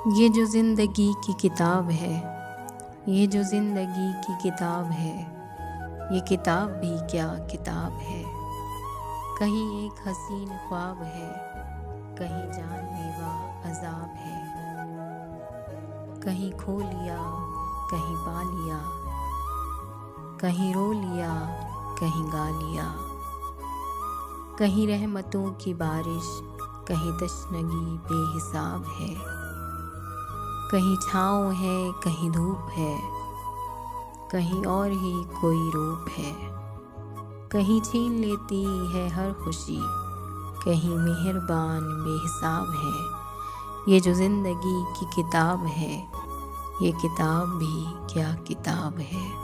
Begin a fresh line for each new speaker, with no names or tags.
ये जो ज़िंदगी की किताब है, ये जो ज़िंदगी की किताब है, ये किताब भी क्या किताब है। कहीं एक हसीन ख्वाब है, कहीं जानलेवा अज़ाब है। कहीं खो लिया, कहीं पा लिया, कहीं रो लिया, कहीं गा लिया। कहीं रहमतों की बारिश, कहीं तशनगी बेहिसाब है। कहीं छाँव है, कहीं धूप है, कहीं और ही कोई रूप है। कहीं छीन लेती है हर खुशी, कहीं मेहरबान बेहिसाब है। ये जो ज़िंदगी की किताब है, ये किताब भी क्या किताब है।